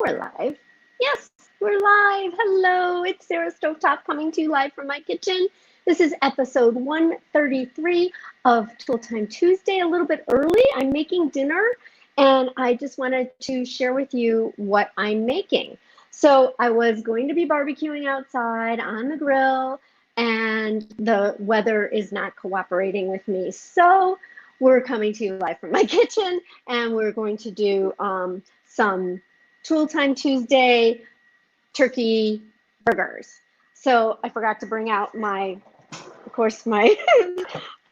We're live. Yes, we're live. Hello, it's Sarah Stovetop coming to you live from my kitchen. This is episode 133 of Tool Time Tuesday, a little bit early. I'm making dinner and I just wanted to share with you what I'm making. So I was going to be barbecuing outside on the grill and the weather is not cooperating with me. So we're coming to you live from my kitchen and we're going to do some Tool Time Tuesday turkey burgers. So I forgot to bring out my, of course, my,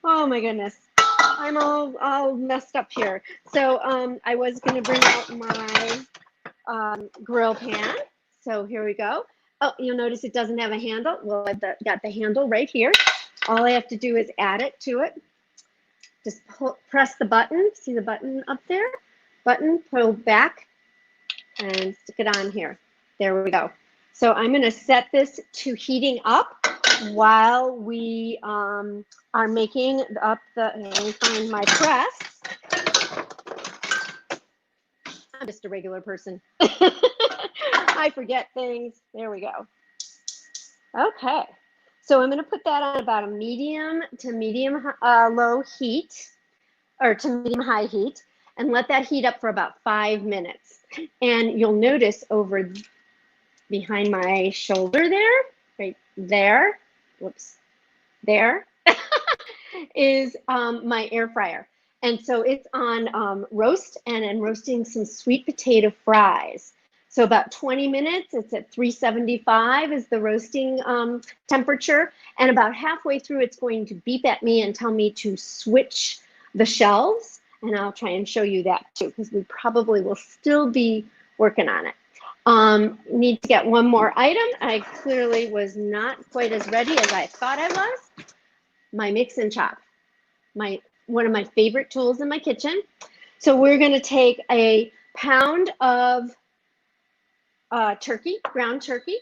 oh my goodness, I'm all messed up here. So I was gonna bring out my grill pan. So here we go. Oh, you'll notice it doesn't have a handle. Well, I've got the handle right here. All I have to do is add it to it. Just press the button. See the button up there? Button, pull back, and stick it on here. There we go. So I'm going to set this to heating up while we are making up the, let me find my press. I'm just a regular person. I forget things. There we go. Okay. So I'm going to put that on about a medium to medium low heat, or to medium high heat, and let that heat up for about 5 minutes. And you'll notice over behind my shoulder there, right there, whoops, there, is my air fryer. And so it's on roast, and I'm roasting some sweet potato fries. So about 20 minutes, it's at 375 is the roasting temperature. And about halfway through, it's going to beep at me and tell me to switch the shelves. And I'll try and show you that too, because we probably will still be working on it. Need to get one more item. I clearly was not quite as ready as I thought I was. My mix and chop, one of my favorite tools in my kitchen. So we're going to take a pound of turkey, ground turkey.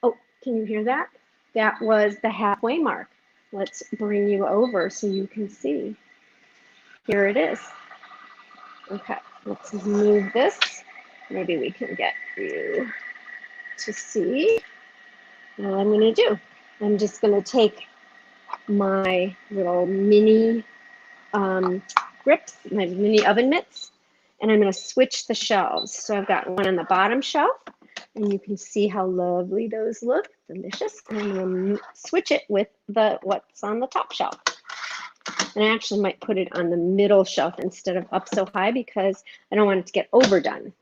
Oh, can you hear that? That was the halfway mark. Let's bring you over so you can see. Here it is. Okay, let's move this. Maybe we can get you to see what I'm going to do. I'm just going to take my little mini grips, my mini oven mitts, and I'm going to switch the shelves. So I've got one on the bottom shelf, and you can see how lovely those look, delicious. And I'm going to switch it with what's on the top shelf. And I actually might put it on the middle shelf instead of up so high because I don't want it to get overdone.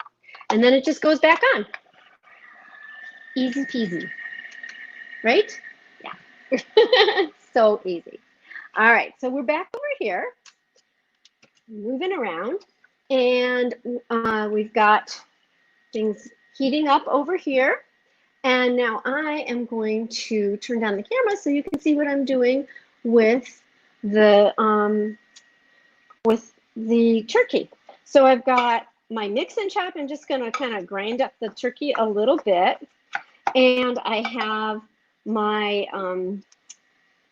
And then it just goes back on. Easy peasy, right? Yeah, so easy. All right, so we're back over here, moving around, and we've got things heating up over here. And now I am going to turn down the camera so you can see what I'm doing with the turkey. So I've got my mix and chop. I'm just going to kind of grind up the turkey a little bit, and I have my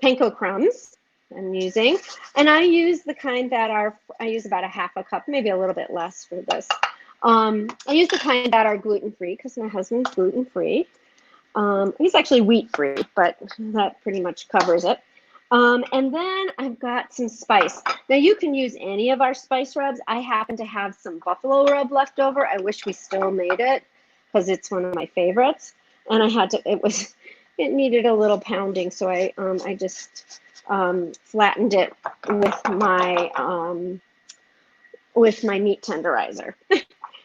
panko crumbs I'm using, and I use the kind that I use about a half a cup, maybe a little bit less for this. I use the kind that are gluten-free because my husband's gluten-free. He's actually wheat-free, but that pretty much covers it. And then I've got some spice. Now you can use any of our spice rubs. I happen to have some buffalo rub left over. I wish we still made it because it's one of my favorites. And I had to, it needed a little pounding. So I just flattened it with my meat tenderizer.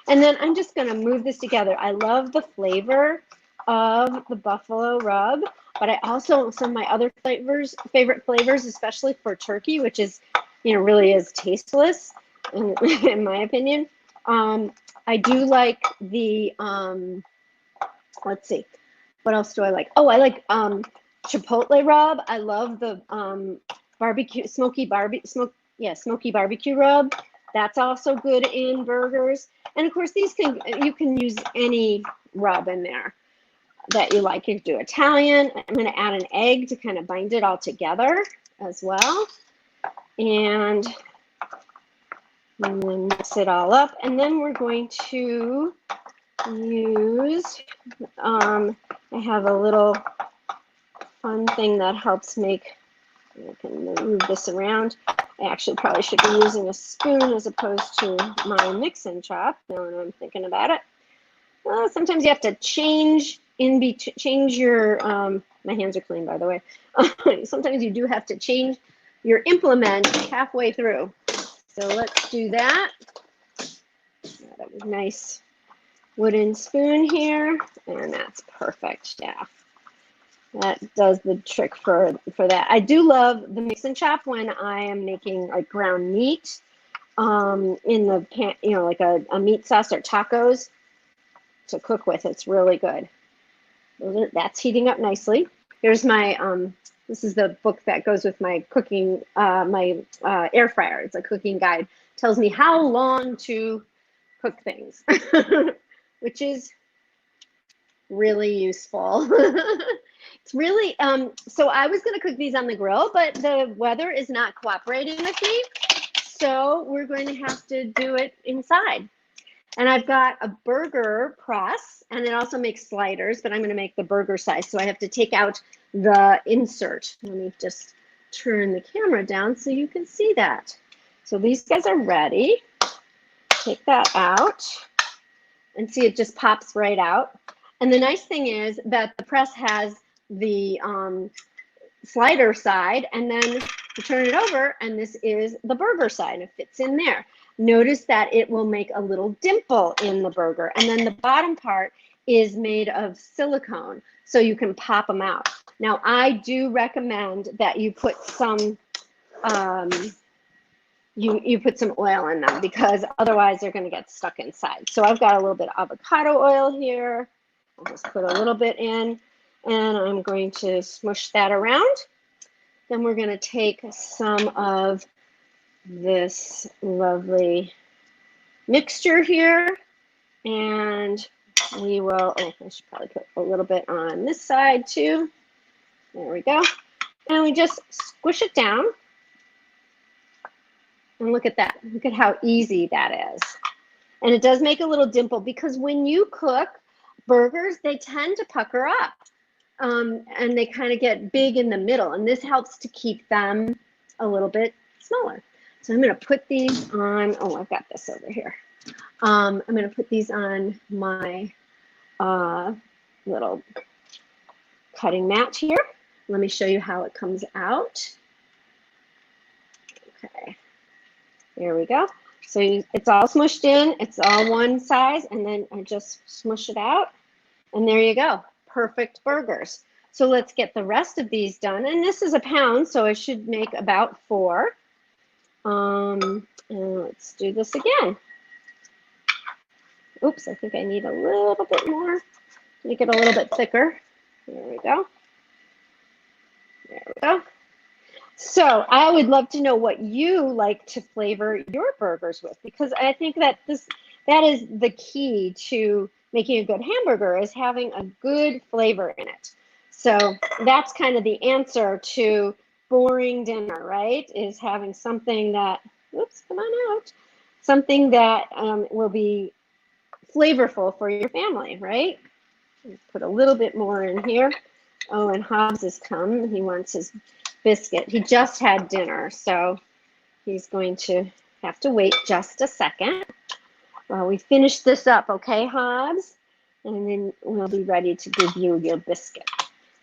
And then I'm just gonna move this together. I love the flavor of the buffalo rub, but I also, some of my other favorite flavors, especially for turkey, which is, really is tasteless in my opinion. I do like the, let's see, what else do I like? Oh, I like chipotle rub. I love the smoky barbecue rub. That's also good in burgers. And of course, you can use any rub in there that you like. You can do Italian. I'm going to add an egg to kind of bind it all together as well. And then mix it all up. And then we're going to use, I have a little fun thing that helps make, I can move this around. I actually probably should be using a spoon as opposed to my mix and chop, now that I'm thinking about it. Sometimes you have to change your, my hands are clean, by the way. Sometimes you do have to change your implement halfway through. So let's do that. Got a nice wooden spoon here, and that's perfect. Yeah, that does the trick for that. I do love the mix and chop when I am making like ground meat in the pan, you know, like a meat sauce or tacos to cook with. It's really good. That's heating up nicely. Here's my this is the book that goes with my cooking, my air fryer. It's a cooking guide. Tells me how long to cook things, which is really useful. It's really, so I was gonna cook these on the grill, but the weather is not cooperating with me. So we're going to have to do it inside. And I've got a burger press, and it also makes sliders, but I'm gonna make the burger size. So I have to take out the insert. Let me just turn the camera down so you can see that. So these guys are ready. Take that out and see it just pops right out. And the nice thing is that the press has the slider side, and then you turn it over and this is the burger side. It fits in there. Notice that it will make a little dimple in the burger, and then the bottom part is made of silicone, so you can pop them out. Now, I do recommend that you put some you put some oil in them, because otherwise they're going to get stuck inside. So I've got a little bit of avocado oil here. I'll just put a little bit in, and I'm going to smush that around. Then we're going to take some of this lovely mixture here, and we will, oh, I should probably put a little bit on this side too. There we go. And we just squish it down. And look at that. Look at how easy that is. And it does make a little dimple, because when you cook burgers, they tend to pucker up. And they kind of get big in the middle. And this helps to keep them a little bit smaller. So I'm going to put these on. Oh, I've got this over here. I'm going to put these on my little cutting mat here. Let me show you how it comes out. Okay. There we go. So it's all smushed in. It's all one size. And then I just smush it out. And there you go. Perfect burgers. So let's get the rest of these done. And this is a pound, so I should make about 4. And let's do this again. Oops, I think I need a little bit more. Make it a little bit thicker. There we go. There we go. So I would love to know what you like to flavor your burgers with, because I think that that is the key to making a good hamburger, is having a good flavor in it. So that's kind of the answer to boring dinner, right? Is having something that, oops, come on out, something that will be flavorful for your family, right? Let's put a little bit more in here. Oh, and Hobbs has come. He wants his biscuit. He just had dinner, so he's going to have to wait just a second while we finish this up, okay, Hobbs? And then we'll be ready to give you your biscuit.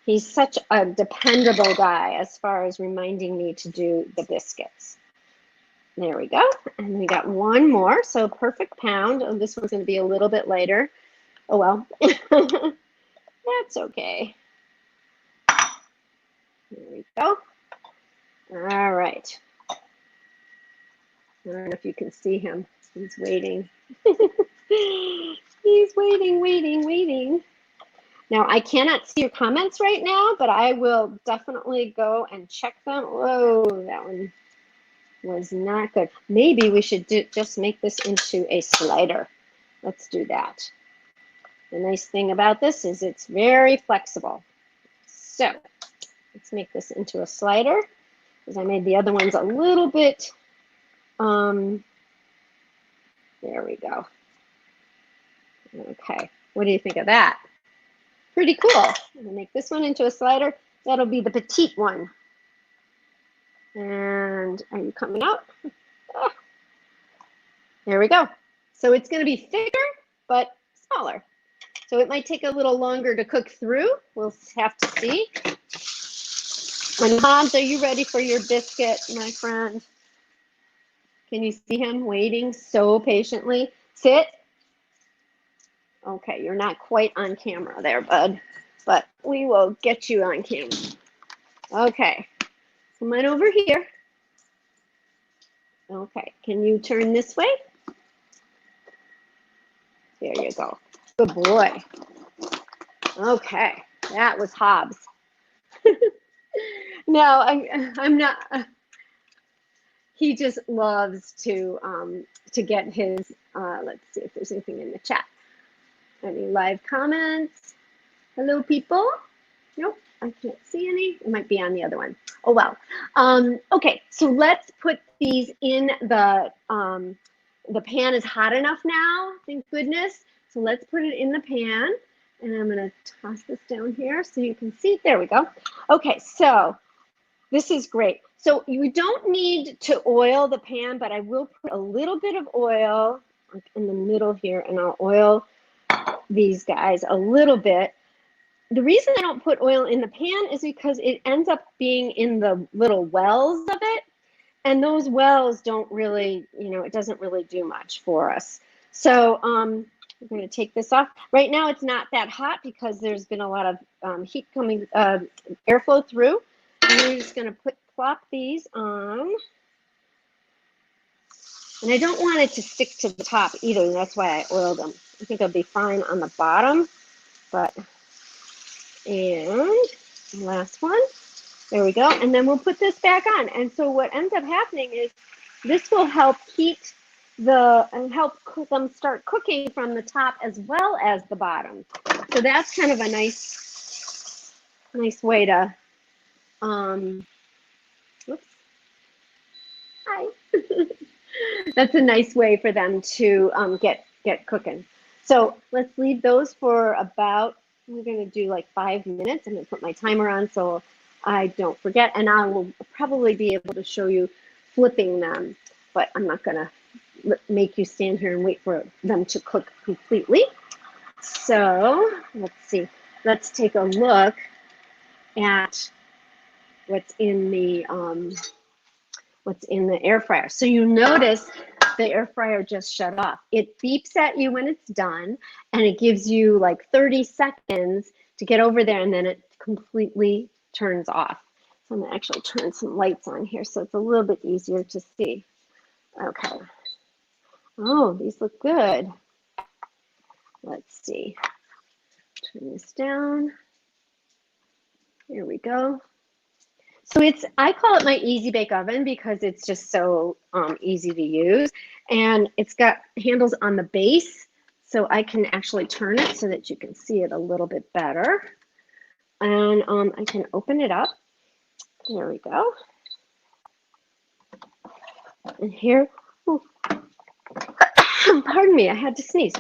He's such a dependable guy as far as reminding me to do the biscuits. There we go. And we got one more, so perfect pound. Oh, this one's going to be a little bit later. Oh, well. That's okay. There we go. All right. I don't know if you can see him. He's waiting. He's waiting, waiting, waiting. Now, I cannot see your comments right now, but I will definitely go and check them. Whoa, that one was not good. Maybe we should just make this into a slider. Let's do that. The nice thing about this is it's very flexible. So let's make this into a slider, because I made the other ones a little bit, there we go. Okay, what do you think of that? Pretty cool. I'm gonna make this one into a slider. That'll be the petite one. And are you coming out? Oh, there we go. So it's gonna be thicker, but smaller. So it might take a little longer to cook through. We'll have to see. And Hans, are you ready for your biscuit, my friend? Can you see him waiting so patiently? Sit. Okay, you're not quite on camera there, bud, but we will get you on camera. Okay, come on over here. Okay, can you turn this way? There you go. Good boy. Okay, that was Hobbs. No, I'm not. He just loves to get his. Let's see if there's anything in the chat. Any live comments? Hello, people. Nope, I can't see any. It might be on the other one. Oh well. Okay, so let's put these in the pan is hot enough now. Thank goodness. So let's put it in the pan, and I'm gonna toss this down here so you can see. There we go. Okay, so this is great. So you don't need to oil the pan, but I will put a little bit of oil in the middle here, and I'll oil these guys a little bit. The reason I don't put oil in the pan is because it ends up being in the little wells of it. And those wells don't really, it doesn't really do much for us. So I'm going to take this off. Right now it's not that hot because there's been a lot of heat coming, airflow through. And we're just going to plop these on. And I don't want it to stick to the top either. That's why I oiled them. I think it'll be fine on the bottom, but. And last one, there we go. And then we'll put this back on. And so what ends up happening is this will help heat help them start cooking from the top as well as the bottom. So that's kind of a nice way to, oops, hi. That's a nice way for them to get cooking. So let's leave those for about, we're going to do like 5 minutes. I'm going to put my timer on so I don't forget. And I will probably be able to show you flipping them, but I'm not going to make you stand here and wait for them to cook completely. So let's see. Let's take a look at what's in the air fryer. So you notice the air fryer just shut off. It beeps at you when it's done, and it gives you like 30 seconds to get over there, and then it completely turns off. So I'm gonna actually turn some lights on here so it's a little bit easier to see. Okay. Oh, these look good. Let's see. Turn this down. Here we go. So I call it my easy bake oven because it's just so easy to use, and it's got handles on the base, so I can actually turn it so that you can see it a little bit better. And I can open it up. There we go. And here, oh, pardon me, I had to sneeze.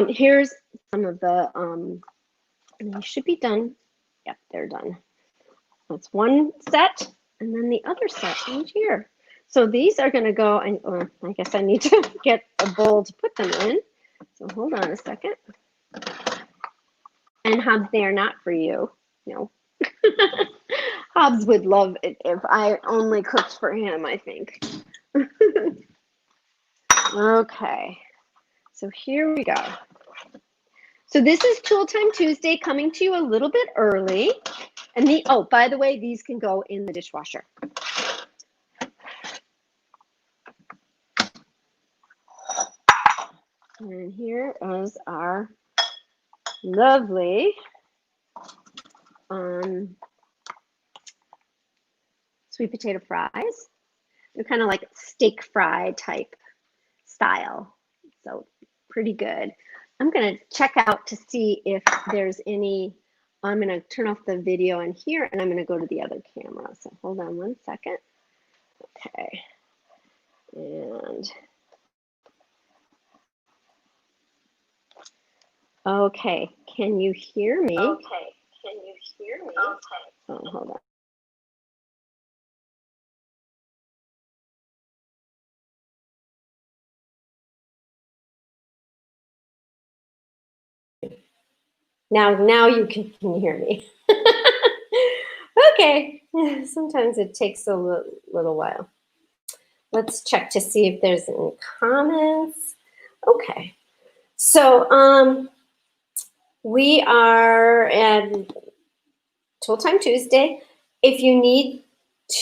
Here's some of the, and they should be done. Yep, they're done. That's one set, and then the other set in here. So these are going to go, and I guess I need to get a bowl to put them in. So hold on a second. And Hobbs, they are not for you. No. Hobbs would love it if I only cooked for him, I think. Okay. So here we go. So this is Tool Time Tuesday, coming to you a little bit early. And oh, by the way, these can go in the dishwasher. And here is our lovely sweet potato fries. They're kind of like steak fry type style. So pretty good. I'm going to check out to see if there's any. I'm going to turn off the video in here, and I'm going to go to the other camera. So hold on one second. Okay. And Okay, can you hear me? Okay, can you hear me? Okay. Oh, hold on. Now you can hear me. Okay, sometimes it takes a little while. Let's check to see if there's any comments. Okay, so we are at Tool Time Tuesday. If you need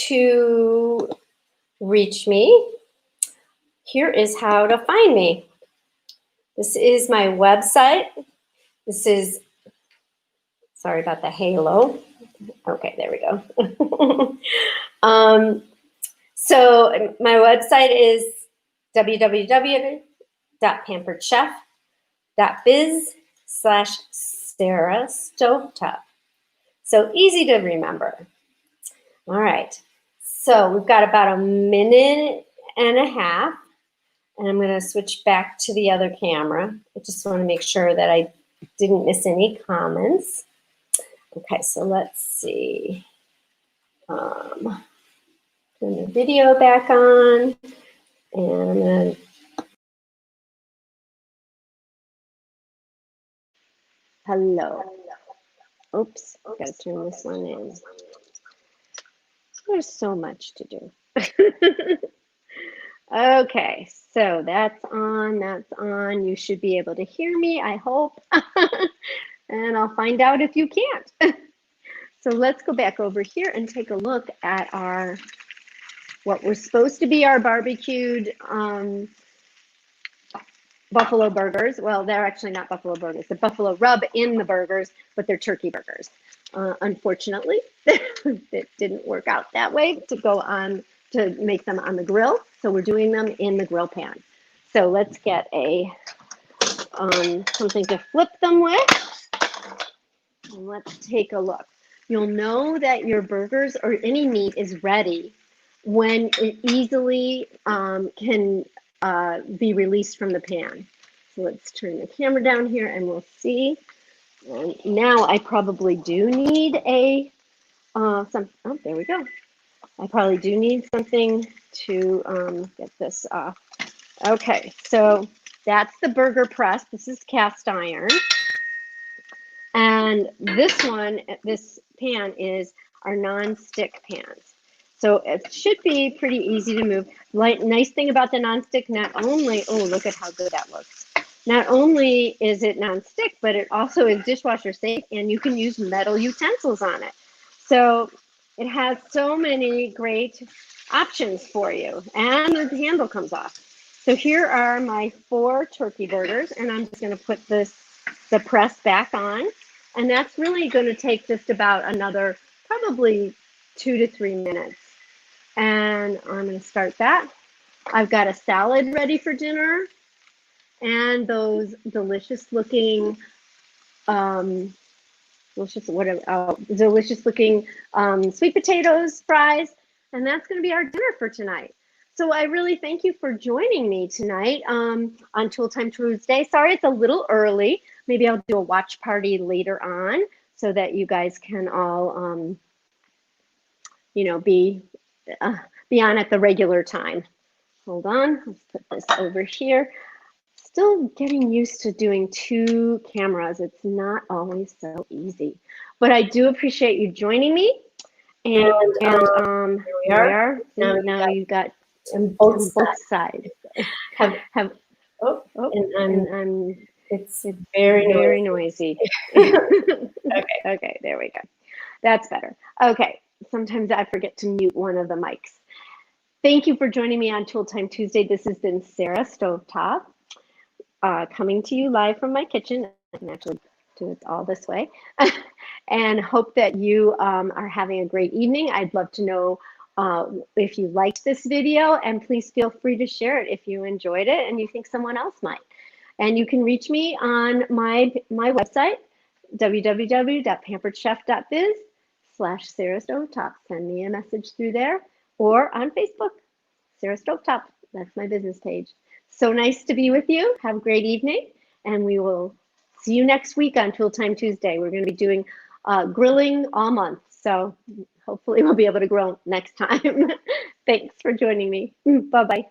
to reach me, here is how to find me. This is my website. This is, sorry about the halo. Okay, there we go. So my website is www.pamperedchef.biz/Sarah Stovetop. So easy to remember. All right. So we've got about a minute and a half, and I'm going to switch back to the other camera. I just want to make sure that I didn't miss any comments. Okay, so let's see. Turn the video back on, and I'm going to. Hello. Oops, got to turn this one in. There's so much to do. Okay, so that's on, that's on. You should be able to hear me, I hope. And I'll find out if you can't. So let's go back over here and take a look at our, what were supposed to be our barbecued buffalo burgers. Well, they're actually not buffalo burgers. The buffalo rub in the burgers, but they're turkey burgers. Unfortunately, it didn't work out that way to go on, to make them on the grill. So we're doing them in the grill pan. So let's get a something to flip them with. And let's take a look. You'll know that your burgers or any meat is ready when it easily can be released from the pan. So let's turn the camera down here and we'll see. And now I probably do need a oh, there we go. I probably do need something to get this off. Okay, so that's the burger press. This is cast iron. And this one, this pan is our non-stick pans. So it should be pretty easy to move. Nice thing about the non-stick, not only, oh, look at how good that looks. Not only is it non-stick, but it also is dishwasher safe and you can use metal utensils on it. So it has so many great options for you. And the handle comes off. So here are my 4 turkey burgers, and I'm just going to put the press back on. And that's really going to take just about another probably 2 to 3 minutes. And I'm going to start that. I've got a salad ready for dinner and those delicious looking, delicious looking sweet potatoes, fries. And that's going to be our dinner for tonight. So I really thank you for joining me tonight on Tool Time Tuesday. Sorry it's a little early. Maybe I'll do a watch party later on so that you guys can all, you know, be on at the regular time. Hold on, let's put this over here. Still getting used to doing 2 cameras. It's not always so easy, but I do appreciate you joining me. And here we are. Now you got on both sides. It's very noisy. Okay, there we go. That's better. Okay, sometimes I forget to mute one of the mics. Thank you for joining me on Tool Time Tuesday. This has been Sarah Stovetop, coming to you live from my kitchen. I can actually do it all this way. And hope that you are having a great evening. I'd love to know if you liked this video, and please feel free to share it if you enjoyed it and you think someone else might. And you can reach me on my website, www.pamperedchef.biz/Sarah Stovetop. Send me a message through there, or on Facebook, Sarah Stovetop. That's my business page. So nice to be with you. Have a great evening, and we will see you next week on Tool Time Tuesday. We're going to be doing grilling all month. So hopefully we'll be able to grill next time. Thanks for joining me. Bye-bye.